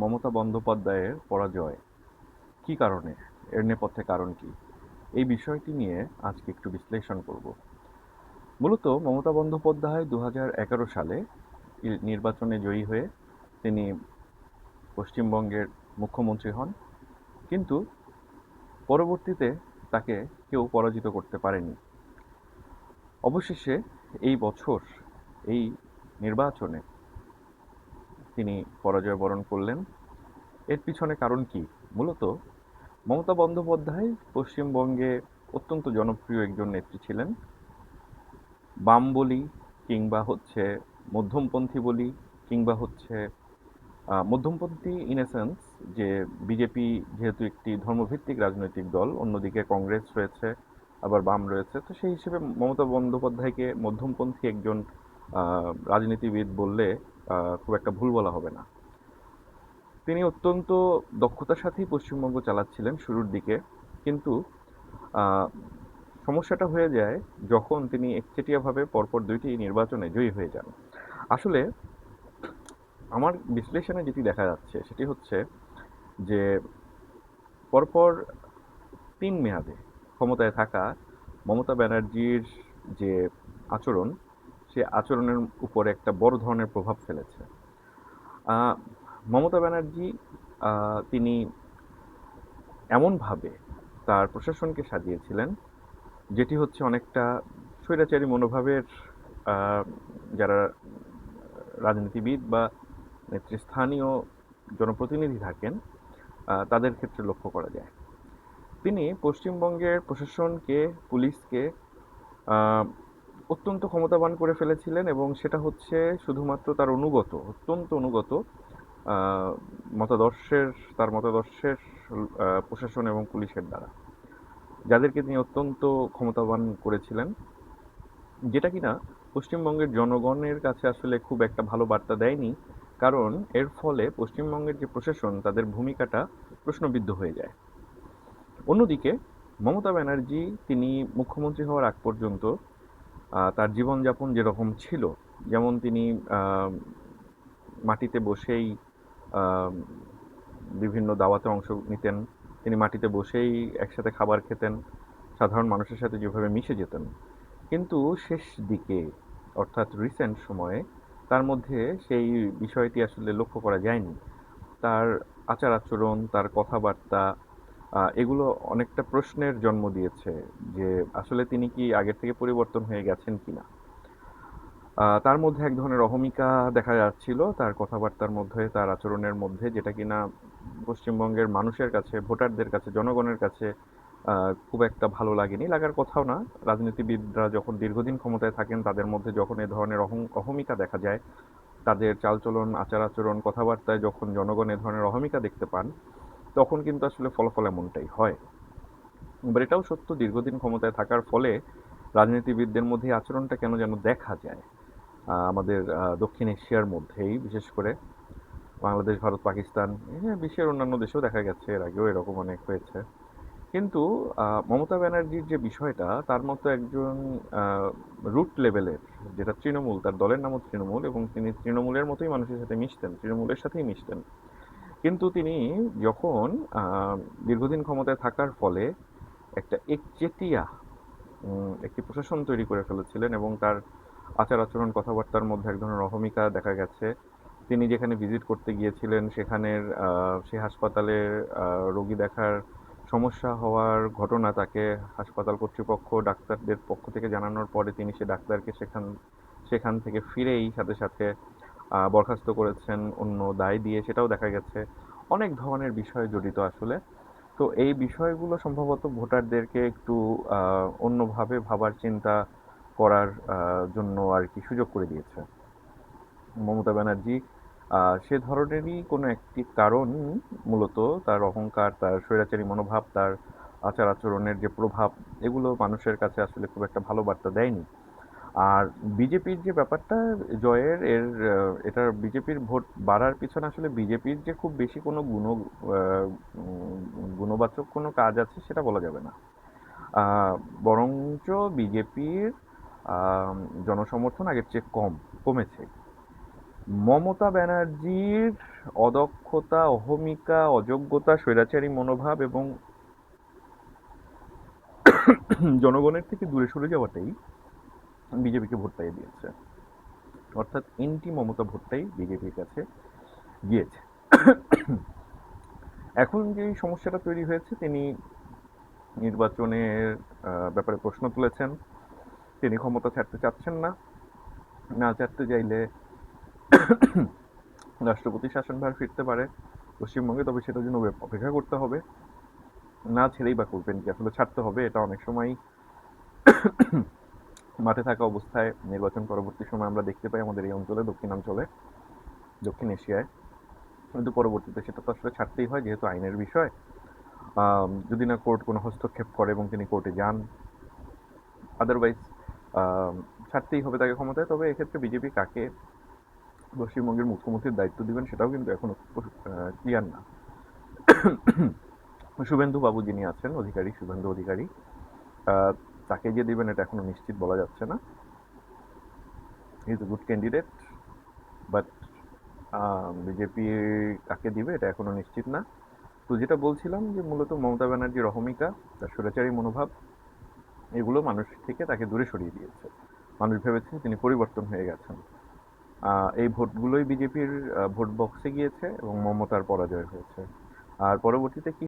মমতা বন্দ্যোপাধ্যায়ের পরাজয় কী কারণে? এর নেপথ্যে কারণ কী? এই বিষয়টি নিয়ে আজকে একটু বিশ্লেষণ করব। মূলত মমতা বন্দ্যোপাধ্যায় 2011 সালে নির্বাচনে জয়ী হয়ে তিনি পশ্চিমবঙ্গের মুখ্যমন্ত্রী হন। কিন্তু পরবর্তীতে তাকে কেউ পরাজিত করতে পারেনি। অবশেষে এই বছর এই নির্বাচনে তিনি পরাজয় বরণ করলেন। এর পিছনে কারণ কী? মূলত মমতা বন্দ্যোপাধ্যায় পশ্চিমবঙ্গে অত্যন্ত জনপ্রিয় একজন নেত্রী ছিলেন। বাম বলি কিংবা হচ্ছে মধ্যমপন্থী বলি কিংবা হচ্ছে মধ্যমপন্থী ইন এ সেন্স যে বিজেপি যেহেতু একটি ধর্মভিত্তিক রাজনৈতিক দল, অন্যদিকে কংগ্রেস রয়েছে, আবার বাম রয়েছে। তো সেই হিসেবে মমতা বন্দ্যোপাধ্যায়কে মধ্যমপন্থী একজন রাজনীতিবিদ বললে খুব একটা ভুল বলা হবে না। তিনি অত্যন্ত দক্ষতার সাথেই পশ্চিমবঙ্গ চালাচ্ছিলেন শুরুর দিকে। কিন্তু আহ, সমস্যাটা হয়ে যায় যখন তিনি একচেটিয়াভাবে পরপর 2টি নির্বাচনে জয়ী হয়ে যান। আসলে আমার বিশ্লেষণে যেটি দেখা যাচ্ছে সেটি হচ্ছে যে পরপর 3 মেয়াদে ক্ষমতায় থাকা মমতা ব্যানার্জির যে আচরণ, সে আচরণের উপরে একটা বড় ধরনের প্রভাব ফেলেছে। আহ, মমতা ব্যানার্জি তিনি এমনভাবে তার প্রশাসনকে সাজিয়েছিলেন যেটি হচ্ছে অনেকটা স্বৈরাচারী মনোভাবের আহ, যারা রাজনীতিবিদ বা নেতৃস্থানীয় জনপ্রতিনিধি থাকেন তাদের ক্ষেত্রে লক্ষ্য করা যায়। তিনি পশ্চিমবঙ্গের প্রশাসনকে, পুলিশকে আহ, অত্যন্ত ক্ষমতাবান করে ফেলেছিলেন এবং সেটা হচ্ছে শুধুমাত্র তার অনুগত, অত্যন্ত অনুগত আহ, মতাদর্শের তার মতাদর্শের প্রশাসন এবং পুলিশের দ্বারা, যাদেরকে তিনি অত্যন্ত ক্ষমতাবান করেছিলেন, যেটা কিনা পশ্চিমবঙ্গের জনগণের কাছে আসলে খুব একটা ভালো বার্তা দেয়নি। কারণ এর ফলে পশ্চিমবঙ্গের যে প্রশাসন, তাদের ভূমিকাটা প্রশ্নবিদ্ধ হয়ে যায়। অন্যদিকে মমতা ব্যানার্জি তিনি মুখ্যমন্ত্রী হওয়ার আগ পর্যন্ত তার জীবনযাপন যেরকম ছিল, যেমন তিনি আহ, মাটিতে বসেই আহ, বিভিন্ন দাওয়াতে অংশ নিতেন, তিনি মাটিতে বসেই একসাথে খাবার খেতেন, সাধারণ মানুষের সাথে যেভাবে মিশে যেতেন। কিন্তু শেষ দিকে, অর্থাৎ রিসেন্ট সময়ে, তার মধ্যে সেই বিষয়টি আসলে লক্ষ্য করা যায়নি। তার আচার আচরণ, তার কথাবার্তা, এগুলো অনেকটা প্রশ্নের জন্ম দিয়েছে যে আসলে তিনি কি আগের থেকে পরিবর্তন হয়ে গেছেন কিনা। তার মধ্যে এক ধরনের অহমিকা দেখা যাচ্ছিল তার কথাবার্তার মধ্যে, তার আচরণের মধ্যে, যেটা কিনা পশ্চিমবঙ্গের মানুষের কাছে, ভোটারদের কাছে, জনগণের কাছে খুব একটা ভালো লাগেনি, লাগার কথাও না। রাজনীতিবিদরা যখন দীর্ঘদিন ক্ষমতায় থাকেন, তাদের মধ্যে যখন এ ধরনের অহমিকা দেখা যায়, তাদের চালচলন, আচার আচরণ, কথাবার্তায় যখন জনগণ এ ধরনের অহমিকা দেখতে পান, তখন কিন্তু আসলে ফলাফল এমনটাই হয়। এবার এটাও সত্য, দীর্ঘদিন ক্ষমতায় থাকার ফলে রাজনীতিবিদদের মধ্যে এই আচরণটা কেন যেন দেখা যায়। আমাদের দক্ষিণ এশিয়ার মধ্যেই বিশেষ করে বাংলাদেশ, ভারত, পাকিস্তান, হ্যাঁ, বিশ্বের অন্যান্য দেশেও দেখা গেছে, এর আগেও এরকম অনেক হয়েছে। কিন্তু মমতা ব্যানার্জির যে বিষয়টা, তার মতো একজন রুট লেভেলের, যেটা তৃণমূল, তার দলের নামও তৃণমূল এবং তিনি তৃণমূলের মতোই মানুষের সাথে মিশতেন, তৃণমূলের সাথেই মিশতেন। কিন্তু তিনি যখন দীর্ঘদিন ক্ষমতায় থাকার ফলে একটা একচেটিয়া একটি প্রশাসন তৈরি করে ফেলেছিলেন এবং তার আচার আচরণ, কথাবার্তার মধ্যে এক ধরনের অহমিকা দেখা গেছে। তিনি যেখানে ভিজিট করতে গিয়েছিলেন সেখানের সে হাসপাতালের রোগী দেখার সমস্যা হওয়ার ঘটনা তাকে হাসপাতাল কর্তৃপক্ষ, ডাক্তারদের পক্ষ থেকে জানানোর পরে তিনি সে ডাক্তারকে সেখান সেখান থেকে ফিরেই সাথে সাথে বরখাস্ত করেছেন অন্য দায় দিয়ে, সেটাও দেখা গেছে। অনেক ধরনের বিষয় জড়িত আসলে। তো এই বিষয়গুলো সম্ভবত ভোটারদেরকে একটু অন্যভাবে ভাবার, চিন্তা করার জন্য আর কি সুযোগ করে দিয়েছে। মমতা ব্যানার্জি সে ধরনেরই কোনো একটি কারণ, মূলত তার অহংকার, তার স্বৈরাচারী মনোভাব, তার আচার আচরণের যে প্রভাব, এগুলো মানুষের কাছে আসলে খুব একটা ভালো বার্তা দেয়নি। আর বিজেপির যে ব্যাপারটা জয়ের, এটার বিজেপির ভোট বাড়ার পিছনে আসলে বিজেপির যে খুব বেশি কোনো গুণবাচক কোনো কাজ আছে সেটা বলা যাবে না। আহ, বরঞ্চ বিজেপির জনসমর্থন আগের চেয়ে কমেছে। মমতা ব্যানার্জির অদক্ষতা, অহমিকা, অযোগ্যতা, স্বৈরাচারী মনোভাব এবং জনগণের থেকে দূরে সরে যাওয়াটাই বিজেপিকে ভোট পাইয়ে দিয়েছে। অর্থাৎ এন্টি মমতা ভোটটাই বিজেপির কাছে গিয়েছে। এখন যে সমস্যাটা তৈরি হয়েছে, তিনি নির্বাচনের ব্যাপারে প্রশ্ন তুলেছেন। তিনি ক্ষমতা ছাড়তে চাচ্ছেন না। না ছাড়তে চাইলে রাষ্ট্রপতি শাসনভার ফিরতে পারে পশ্চিমবঙ্গে, তবে সেটার জন্য অপেক্ষা করতে হবে। না ছেড়েই বা করবেন কি, আসলে ছাড়তে হবে। এটা অনেক সময় মাঠে থাকা অবস্থায় নির্বাচন পরবর্তী সময় আমরা দেখতে পাই আমাদের এই অঞ্চলে, দক্ষিণাঞ্চলে, দক্ষিণ এশিয়ায়। কিন্তু পরবর্তীতে সেটা তো আসলে ছাড়তেই হয়, যেহেতু আইনের বিষয়। যদি না কোর্ট কোনো হস্তক্ষেপ করে এবং তিনি কোর্টে যান, আদারওয়াইজ ছাড়তেই হবে তাকে ক্ষমতায়। তবে এক্ষেত্রে বিজেপি কাকে পশ্চিমবঙ্গের মুখ্যমন্ত্রীর দায়িত্ব দিবেন সেটাও কিন্তু এখনো ক্লিয়ার না। শুভেন্দু বাবু যিনি আছেন, অধিকারী, শুভেন্দু অধিকারী, তাকে যে দিবেন এটা এখনো নিশ্চিত বলা যাচ্ছে না। He is a good candidate, but BJP কাকে দিবে এটা এখনো নিশ্চিত না। তো যেটা বলছিলাম যে মূলত মমতা ব্যানার্জির অহমিকা, তার স্বৈরাচারী মনোভাব, এগুলো মানুষ থেকে তাকে দূরে সরিয়ে দিয়েছে। মানুষ ভেবেছেন তিনি পরিবর্তন হয়ে গেছেন। এই ভোটগুলোই বিজেপির ভোট বক্সে গিয়েছে এবং মমতার পরাজয় হয়েছে। আর পরবর্তীতে কি